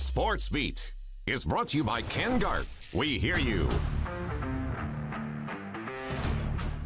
SportsBeat is brought to you by Ken Garth. We hear you.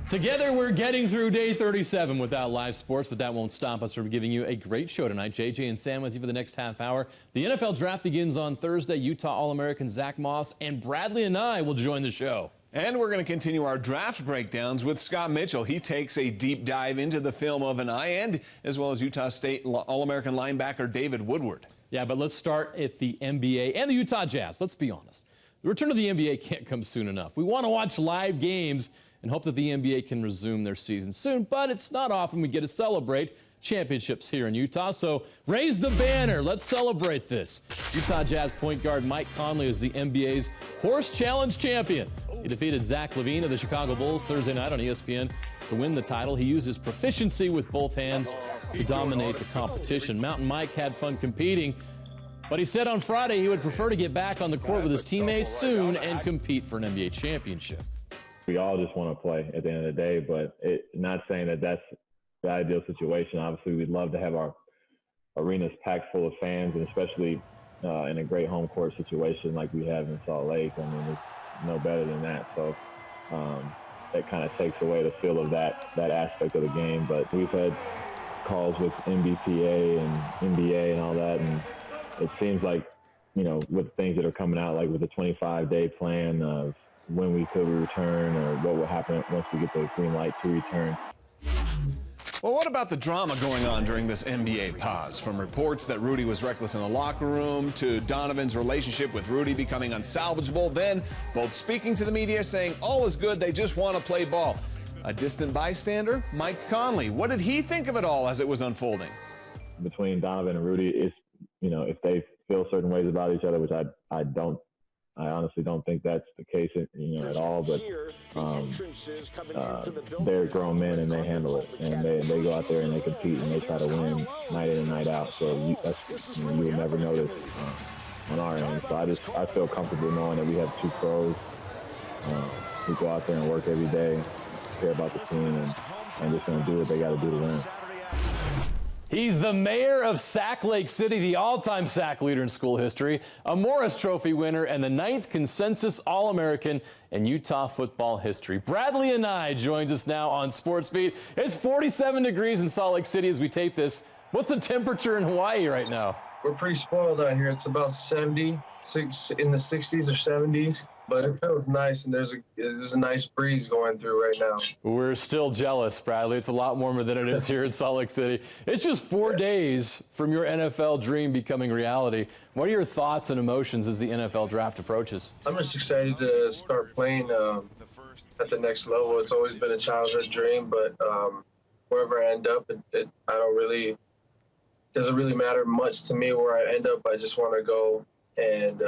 Together, we're getting through day 37 without live sports, but that won't stop us from giving you a great show tonight. JJ and Sam with you for the next half hour. The NFL draft begins on Thursday. Utah All-American Zack Moss and Bradlee Anae will join the show. And we're going to continue our draft breakdowns with Scott Mitchell. He takes a deep dive into the film of Anae, and as well as Utah State All-American linebacker David Woodward. Yeah, but let's start at the NBA and the Utah Jazz. Let's be honest. The return of the NBA can't come soon enough. We want to watch live games and hope that the NBA can resume their season soon, but it's not often we get to celebrate championships here in Utah, so raise the banner. Let's celebrate this. Utah Jazz point guard Mike Conley is the NBA's Horse Challenge champion. He defeated Zach LaVine of the Chicago Bulls Thursday night on ESPN to win the title. He used his proficiency with both hands to dominate the competition. Mountain Mike had fun competing, but he said on Friday he would prefer to get back on the court with his teammates soon and compete for an NBA championship. We all just want to play at the end of the day, but not saying that that's the ideal situation. Obviously, we'd love to have our arenas packed full of fans, and especially in a great home court situation like we have in Salt Lake. I mean, it's no better than that. So that kind of takes away the feel of that aspect of the game. But we've had calls with NBPA and NBA and all that, and it seems like, you know, with things that are coming out, like with the 25-day plan of when we could return or what will happen once we get the green light to return. Well, what about the drama going on during this NBA pause? From reports that Rudy was reckless in the locker room to Donovan's relationship with Rudy becoming unsalvageable, then both speaking to the media saying all is good, they just want to play ball. A distant bystander, Mike Conley. What did he think of it all as it was unfolding? Between Donovan and Rudy, it's, you know, if they feel certain ways about each other, which I honestly don't think that's the case, you know, at all. But they're grown men and they handle it, and they go out there and they compete and they try to win night in and night out. So you will never notice on our end. So I feel comfortable knowing that we have two pros who go out there and work every day, care about the team, and just going to do what they got to do to win. He's the mayor of Sac Lake City, the all-time sack leader in school history, a Morris Trophy winner, and the 9th consensus All-American in Utah football history. Bradlee Anae joins us now on SportsBeat. It's 47 degrees in Salt Lake City as we tape this. What's the temperature in Hawaii right now? We're pretty spoiled out here. It's about 76 in the 60s or 70s. But it feels nice, and there's a nice breeze going through right now. We're still jealous, Bradlee. It's a lot warmer than it is here in Salt Lake City. It's just 4 days from your NFL dream becoming reality. What are your thoughts and emotions as the NFL draft approaches? I'm just excited to start playing at the next level. It's always been a childhood dream, but wherever I end up, it doesn't really matter much to me where I end up. I just want to go and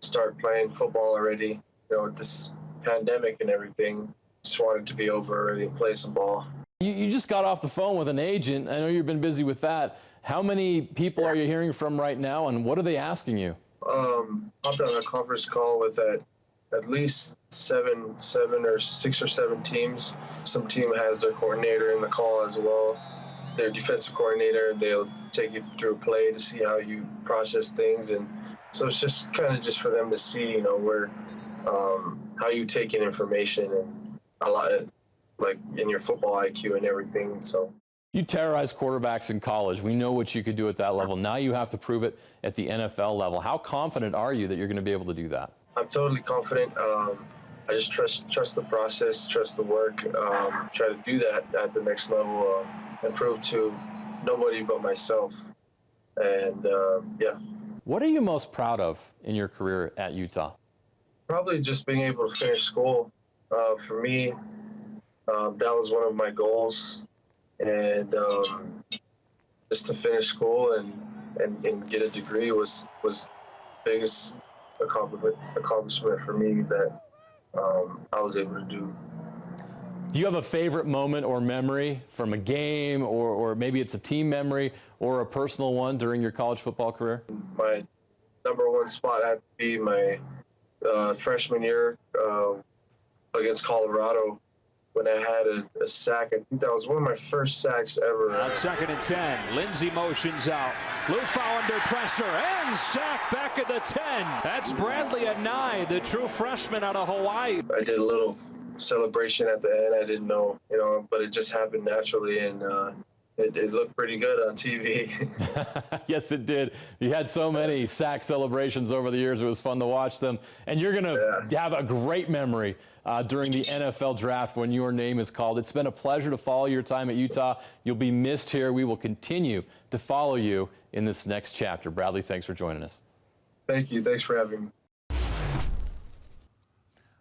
start playing football already. You know, with this pandemic and everything, just wanted to be over already and play some ball. You just got off the phone with an agent. I know you've been busy with that. How many people are you hearing from right now, and what are they asking you? Hopped on a conference call with at least 6 or 7 teams. Some team has their coordinator in the call as well. Their defensive coordinator, they'll take you through play to see how you process things, and so it's just kind of just for them to see, you know, where how you take in information and a lot of, like, in your football IQ and everything. So you terrorized quarterbacks in college. We know what you could do at that level. Now you have to prove it at the NFL level. How confident are you that you're going to be able to do that? I'm totally confident. I just trust the process, trust the work, try to do that at the next level and prove to nobody but myself. And yeah. What are you most proud of in your career at Utah? Probably just being able to finish school. For me, that was one of my goals, and just to finish school and get a degree was the biggest accomplishment for me that I was able to do. Do you have a favorite moment or memory from a game, or maybe it's a team memory or a personal one during your college football career? My number one spot had to be my freshman year against Colorado when I had a sack. I think that was one of my first sacks ever. On 2nd and 10, Lindsey motions out. Lufau under pressure and sacked back at the 10. That's Bradlee Anae, the true freshman out of Hawaii. I did a little celebration at the end. I didn't know, but it just happened naturally, and it looked pretty good on TV. Yes, it did. You had so many sack celebrations over the years. It was fun to watch them. And you're going to have a great memory during the NFL draft when your name is called. It's been a pleasure to follow your time at Utah. You'll be missed here. We will continue to follow you in this next chapter. Bradlee, thanks for joining us. Thank you. Thanks for having me.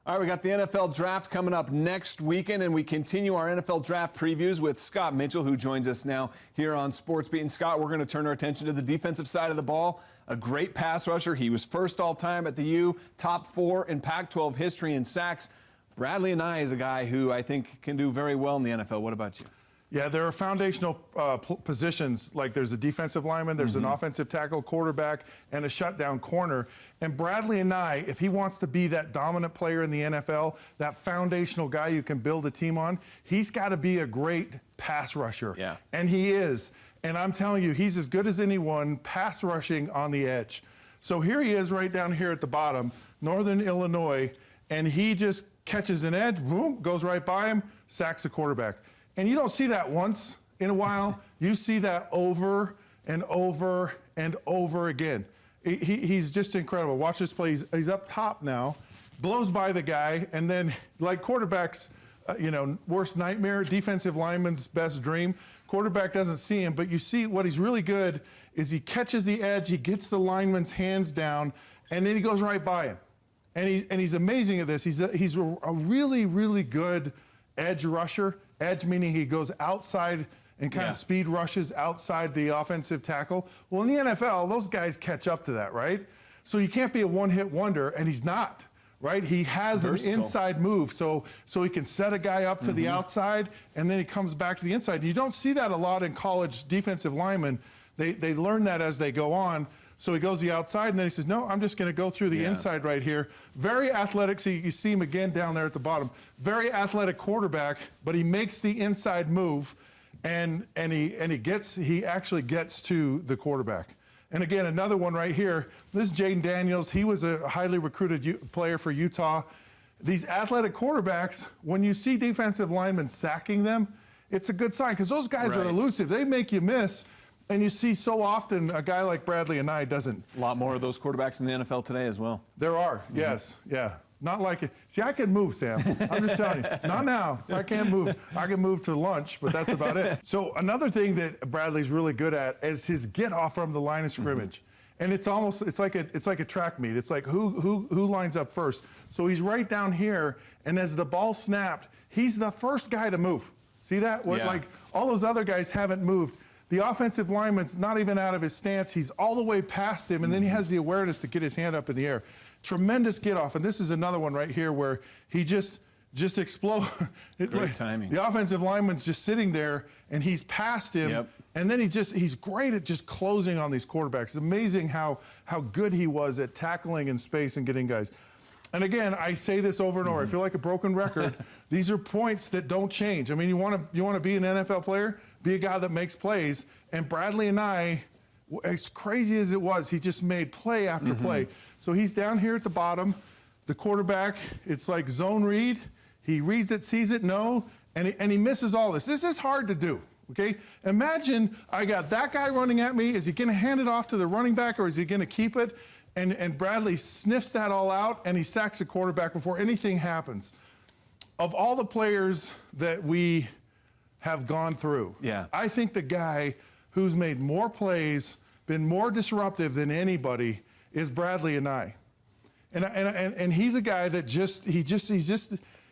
All right, we got the NFL draft coming up next weekend, and we continue our NFL draft previews with Scott Mitchell, who joins us now here on SportsBeat. And Scott, we're going to turn our attention to the defensive side of the ball. A great pass rusher. He was first all-time at the U, top 4 in Pac-12 history in sacks. Bradlee Anae is a guy who I think can do very well in the NFL. What about you? Yeah, there are foundational positions, like there's a defensive lineman, there's an offensive tackle, quarterback, and a shutdown corner. And Bradlee Anae, if he wants to be that dominant player in the NFL, that foundational guy you can build a team on, he's got to be a great pass rusher. Yeah. And he is. And I'm telling you, he's as good as anyone pass rushing on the edge. So here he is right down here at the bottom, Northern Illinois, and he just catches an edge, boom, goes right by him, sacks the quarterback. And you don't see that once in a while. You see that over and over and over again. He's just incredible. Watch this play. He's up top now, blows by the guy, and then, like quarterback's, worst nightmare, defensive lineman's best dream, quarterback doesn't see him, but you see what he's really good is he catches the edge, he gets the lineman's hands down, and then he goes right by him. And he's amazing at this. He's a really, really good edge rusher. Edge meaning he goes outside and kind of speed rushes outside the offensive tackle. Well, in the NFL, those guys catch up to that, right? So you can't be a one-hit wonder, and he's not, right? He has an inside move, so he can set a guy up to the outside, and then he comes back to the inside. You don't see that a lot in college defensive linemen. They learn that as they go on. So he goes the outside, and then he says, no, I'm just going to go through the inside right here. Very athletic. So you see him again down there at the bottom. Very athletic quarterback, but he makes the inside move, and he actually gets to the quarterback. And again, another one right here. This is Jaden Daniels. He was a highly recruited player for Utah. These athletic quarterbacks, when you see defensive linemen sacking them, it's a good sign because those guys are elusive. They make you miss. And you see so often a guy like Bradlee Anae doesn't. A lot more of those quarterbacks in the NFL today as well. There are, yes, yeah. Not like it. See, I can move, Sam. I'm just telling you. Not now. I can't move. I can move to lunch, but that's about it. So another thing that Bradley's really good at is his get off from the line of scrimmage. And it's like a track meet. It's like who lines up first. So he's right down here, and as the ball snapped, he's the first guy to move. See that? Like all those other guys haven't moved. The offensive lineman's not even out of his stance. He's all the way past him, and then he has the awareness to get his hand up in the air. Tremendous get off, and this is another one right here where he just explodes. Great timing. The offensive lineman's just sitting there, and he's past him, and then he's great at just closing on these quarterbacks. It's amazing how good he was at tackling in space and getting guys. And again, I say this over and over. I feel like a broken record. These are points that don't change. I mean, you want to be an NFL player, be a guy that makes plays. And Bradlee Anae, as crazy as it was, he just made play after play. So he's down here at the bottom. The quarterback, it's like zone read. He reads it, sees it, no, and he misses all this. This is hard to do. Okay, imagine I got that guy running at me. Is he going to hand it off to the running back, or is he going to keep it? And Bradlee sniffs that all out, and he sacks a quarterback before anything happens. Of all the players that we have gone through, I think the guy who's made more plays, been more disruptive than anybody is Bradlee Anae. And he's a guy that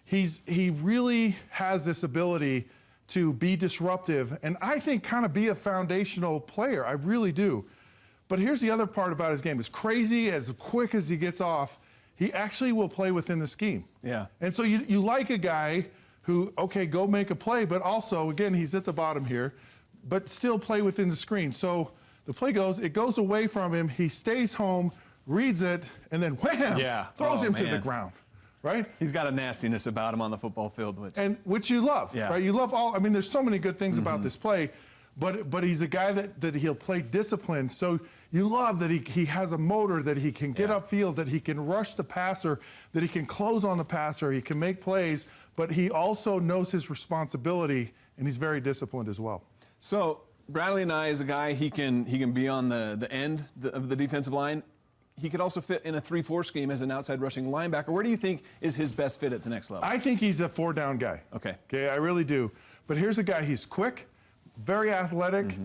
he really has this ability to be disruptive, and I think kind of be a foundational player. I really do. But here's the other part about his game. As crazy, as quick as he gets off, he actually will play within the scheme. Yeah. And so you like a guy who, okay, go make a play, but also, again, he's at the bottom here, but still play within the screen. So the play goes, it goes away from him, he stays home, reads it, and then wham, throws him to the ground. Right? He's got a nastiness about him on the football field. Which you love, right? You love all, I mean, there's so many good things about this play, but he's a guy that he'll play disciplined. So You love that he has a motor, that he can get upfield, that he can rush the passer, that he can close on the passer, he can make plays, but he also knows his responsibility, and he's very disciplined as well. So Bradlee Anae is a guy, he can be on the end of the defensive line. He could also fit in a 3-4 scheme as an outside rushing linebacker. Where do you think is his best fit at the next level? I think he's a 4-down guy. Okay. Okay, I really do. But here's a guy, he's quick, very athletic.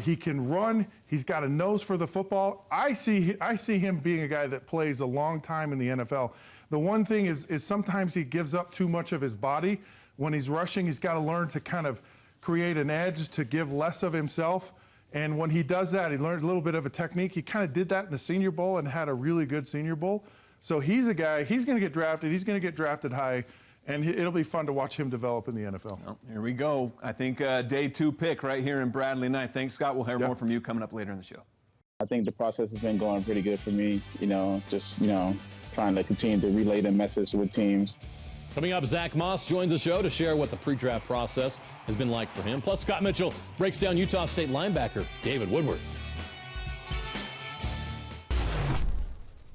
He can run. He's got a nose for the football. I see him being a guy that plays a long time in the NFL. The one thing is sometimes he gives up too much of his body. When he's rushing, he's got to learn to kind of create an edge to give less of himself. And when he does that, he learns a little bit of a technique. He kind of did that in the Senior Bowl and had a really good Senior Bowl. So he's a guy, he's going to get drafted. He's going to get drafted high. And it'll be fun to watch him develop in the NFL. Well, here we go. I think day 2 pick right here in Bradlee Anae. Thanks, Scott. We'll hear more from you coming up later in the show. I think the process has been going pretty good for me. Just trying to continue to relay the message with teams. Coming up, Zack Moss joins the show to share what the pre-draft process has been like for him. Plus, Scott Mitchell breaks down Utah State linebacker David Woodward.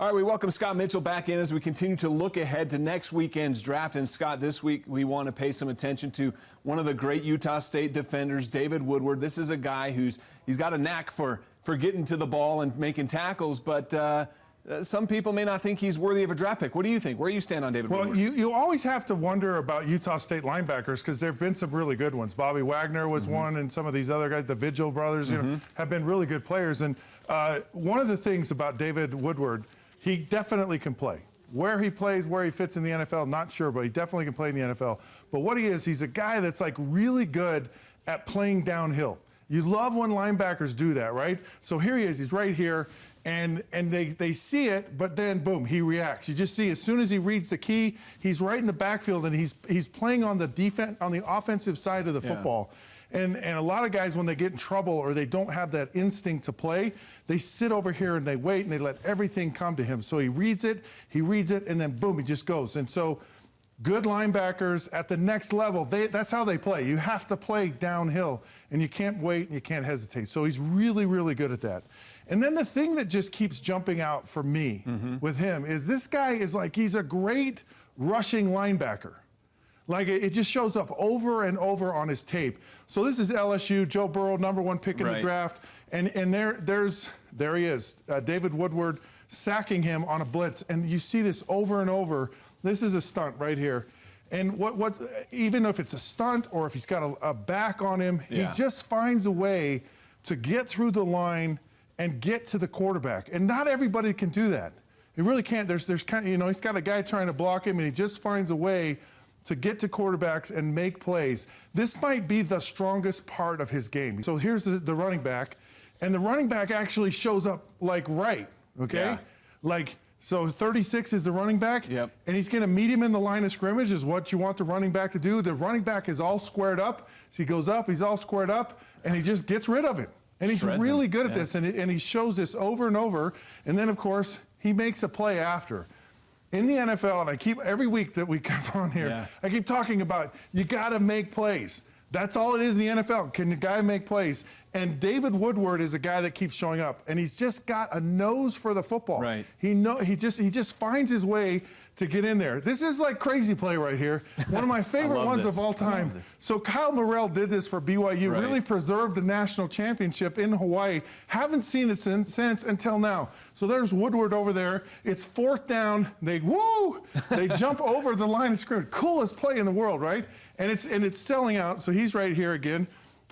All right, we welcome Scott Mitchell back in as we continue to look ahead to next weekend's draft. And Scott, this week we want to pay some attention to one of the great Utah State defenders, David Woodward. This is a guy he's got a knack for getting to the ball and making tackles, but some people may not think he's worthy of a draft pick. What do you think? Where do you stand on David Woodward? Well, you always have to wonder about Utah State linebackers because there have been some really good ones. Bobby Wagner was one, and some of these other guys, the Vigil brothers, have been really good players. And one of the things about David Woodward, he definitely can play. Where he plays, where he fits in the NFL, not sure, but he definitely can play in the NFL. But what he is, he's a guy that's like really good at playing downhill. You love when linebackers do that, right? So here he is, he's right here, and they see it, but then boom, he reacts. You just see as soon as he reads the key, he's right in the backfield, and he's playing on the offensive side of the football. And a lot of guys, when they get in trouble or they don't have that instinct to play, they sit over here and they wait and they let everything come to him. So he reads it, and then boom, he just goes. And so good linebackers at the next level, that's how they play. You have to play downhill, and you can't wait and you can't hesitate. So he's really, really good at that. And then the thing that just keeps jumping out for me with him is this guy is like, he's a great rushing linebacker. Like, it just shows up over and over on his tape. So this is LSU, Joe Burrow, #1 pick in the draft. And there he is, David Woodward sacking him on a blitz. And you see this over and over. This is a stunt right here. And even if it's a stunt or if he's got a back on him, he just finds a way to get through the line and get to the quarterback. And not everybody can do that. He really can't. There's kind of, he's got a guy trying to block him, and he just finds a way to get to quarterbacks and make plays. This might be the strongest part of his game. So here's the running back, and the running back actually shows up like right, okay? Like, so 36 is the running back, and he's gonna meet him in the line of scrimmage is what you want the running back to do. The running back is all squared up, so he goes up, he's all squared up, and he just gets rid of it. And he's really good at this, and he shows this over and over, and then of course, he makes a play after. In the NFL, and every week that we come on here, I keep talking about you got to make plays. That's all it is in the NFL. Can the guy make plays? And David Woodward is a guy that keeps showing up, and he's just got a nose for the football. Right. He just finds his way to get in there. This is like crazy play right here. One of my favorite ones of all time. So Kyle Morrell did this for BYU, really preserved the national championship in Hawaii. Haven't seen it since until now. So there's Woodward over there. It's 4th down. They jump over the line of scrimmage. Coolest play in the world, right? And it's selling out. So he's right here again,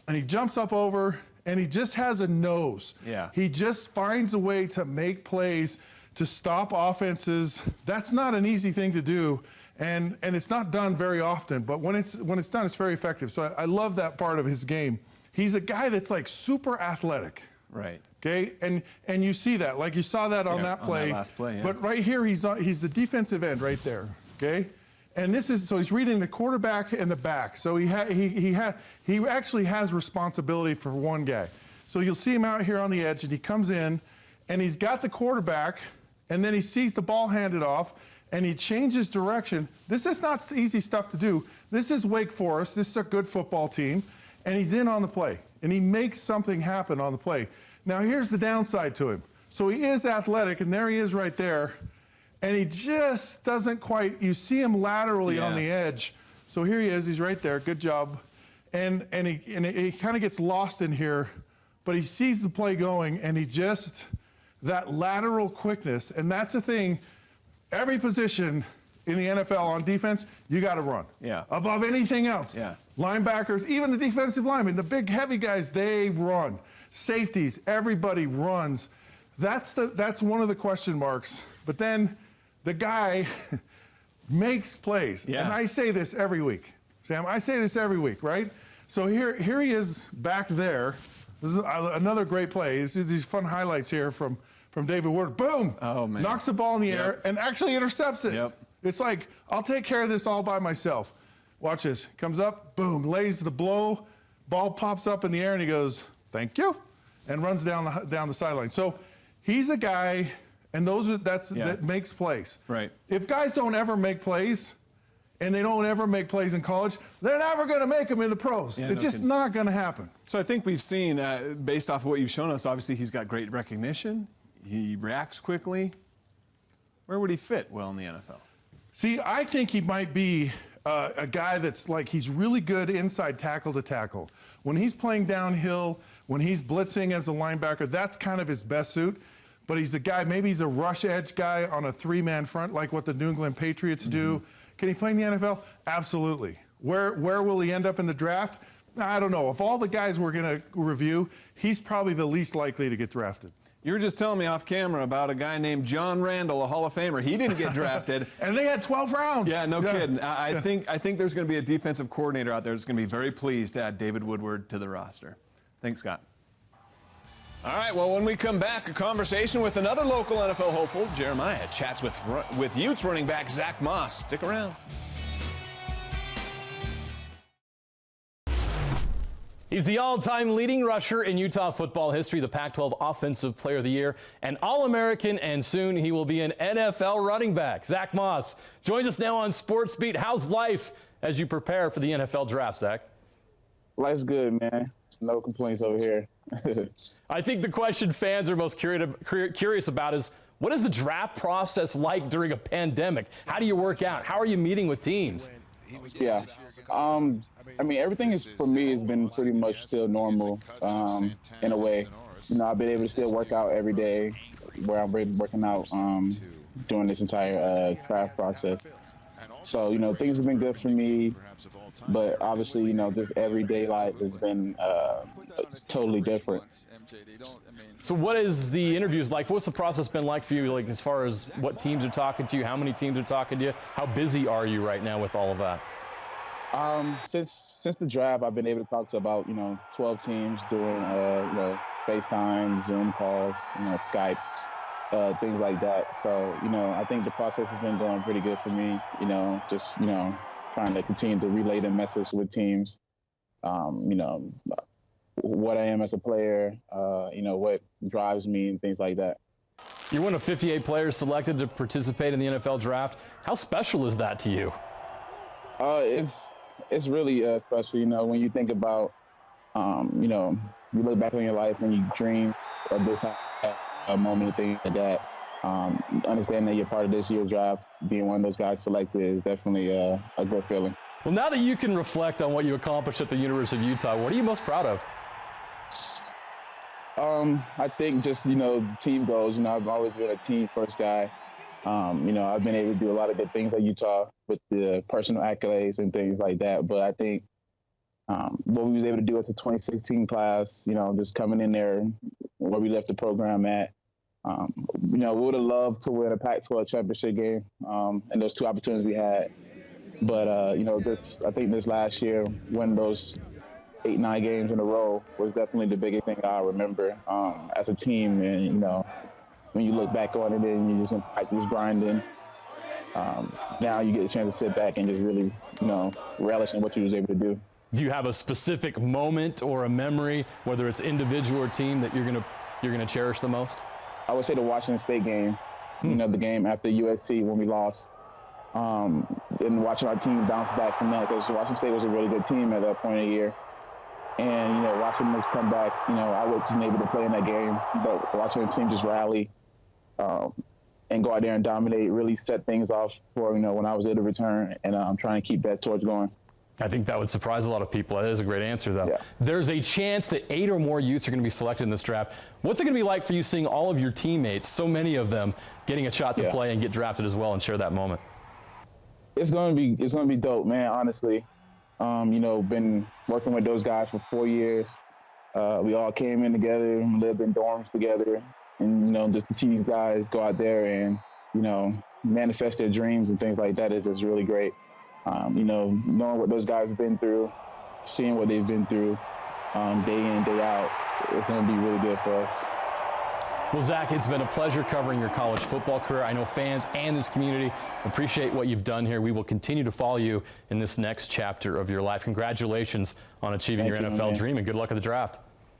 and he jumps up over, and he just has a nose. He just finds a way to make plays, to stop offenses. That's not an easy thing to do, and it's not done very often, but when it's done, it's very effective. So I love that part of his game. He's a guy that's like super athletic. Right. Okay, and you see that, like you saw that on that play. On that last play, But right here, he's the defensive end right there. Okay, and so he's reading the quarterback and the back. So he actually has responsibility for one guy. So you'll see him out here on the edge, and he comes in, and he's got the quarterback. And then he sees the ball handed off, and he changes direction. This is not easy stuff to do. This is Wake Forest. This is a good football team. And he's in on the play. And he makes something happen on the play. Now here's the downside to him. So he is athletic, and there he is right there, and he just doesn't quite, you see him laterally on the edge. So here he is, he's right there, good job. And he kind of gets lost in here, but he sees the play going, and he just, that lateral quickness, and that's the thing, every position in the NFL on defense, you got to run. Yeah. Above anything else. Yeah. Linebackers, even the defensive linemen, the big heavy guys, they run. Safeties, everybody runs. That's one of the question marks. But then the guy makes plays. Yeah. And I say this every week. Sam, I say this every week, right? So here he is back there. This is another great play. These fun highlights here from David Woodard. Boom! Oh, man. Knocks the ball in the air and actually intercepts it. Yep. It's like, I'll take care of this all by myself. Watch this. Comes up, boom, lays the blow. Ball pops up in the air, and he goes, thank you, and runs down the sideline. So he's a guy, and that makes plays. Right. If guys don't ever make plays, and they don't ever make plays in college, they're never going to make them in the pros. Yeah, it's just not going to happen. So I think we've seen, based off of what you've shown us, obviously he's got great recognition. He reacts quickly. Where would he fit well in the NFL? See, I think he might be a guy that's like, he's really good inside tackle to tackle. When he's playing downhill, when he's blitzing as a linebacker, that's kind of his best suit. But he's a guy, maybe he's a rush edge guy on a three-man front, like what the New England Patriots do. Can he play in the NFL? Absolutely. Where will he end up in the draft? I don't know. Of all the guys we're going to review, he's probably the least likely to get drafted. You were just telling me off camera about a guy named John Randall, a Hall of Famer. He didn't get drafted. And they had 12 rounds. Yeah, no kidding. I think there's going to be a defensive coordinator out there that's going to be very pleased to add David Woodward to the roster. Thanks, Scott. All right, well, when we come back, a conversation with another local NFL hopeful, Jeremiah, chats with Utes running back Zack Moss. Stick around. He's the all-time leading rusher in Utah football history, the Pac-12 Offensive Player of the Year, an All-American, and soon he will be an NFL running back. Zack Moss joins us now on SportsBeat. How's life as you prepare for the NFL draft, Zack? Life's good, man. No complaints over here. I think the question fans are most curious about is, what is the draft process like during a pandemic? How do you work out? How are you meeting with teams? Yeah. I mean, everything is, for me, has been pretty much still normal in a way. You know, I've been able to still work out every day where I'm working out during this entire draft process. So, you know, things have been good for me, but obviously, you know, just everyday life has been totally different. So what is the interviews like? What's the process been like for you, like as far as what teams are talking to you, how many teams are talking to you? How busy are you right now with all of that? Since the draft, I've been able to talk to about, 12 teams doing, FaceTime, Zoom calls, Skype, things like that. So, I think the process has been going pretty good for me, just, trying to continue to relay the message with teams, what I am as a player, what drives me and things like that. You're one of 58 players selected to participate in the NFL draft. How special is that to you? It's really special, when you think about, you look back on your life and you dream of this moment and things like that. Understand that you're part of this year's draft, being one of those guys selected is definitely a good feeling. Well, now that you can reflect on what you accomplished at the University of Utah, what are you most proud of? I think just, team goals. I've always been a team first guy. I've been able to do a lot of good things at Utah with the personal accolades and things like that. But I think what we was able to do as a 2016 class, just coming in there where we left the program at, we would have loved to win a Pac-12 championship game and those two opportunities we had. But, I think this last year, winning those 8-9 games in a row was definitely the biggest thing I remember as a team. And, when you look back on it and you just in practice grinding, now you get a chance to sit back and just really, relish in what you was able to do. Do you have a specific moment or a memory, whether it's individual or team, that you're gonna cherish the most? I would say the Washington State game. The game after USC when we lost, and watching our team bounce back from that, because Washington State was a really good team at that point of the year. And, watching us come back, I wasn't able to play in that game, but watching the team just rally and go out there and dominate really set things off for, when I was able to return, and I'm trying to keep that torch going. I think that would surprise a lot of people. That is a great answer, though. Yeah. There's a chance that 8 or more youths are going to be selected in this draft. What's it going to be like for you seeing all of your teammates, so many of them, getting a shot to play and get drafted as well and share that moment? It's going to be dope, man, honestly. Been working with those guys for 4 years. We all came in together and lived in dorms together. And, just to see these guys go out there and, manifest their dreams and things like that is just really great. Knowing what those guys have been through, seeing what they've been through day in, day out, it's going to be really good for us. Well, Zack, it's been a pleasure covering your college football career. I know fans and this community appreciate what you've done here. We will continue to follow you in this next chapter of your life. Congratulations on achieving your NFL dream, and good luck at the draft.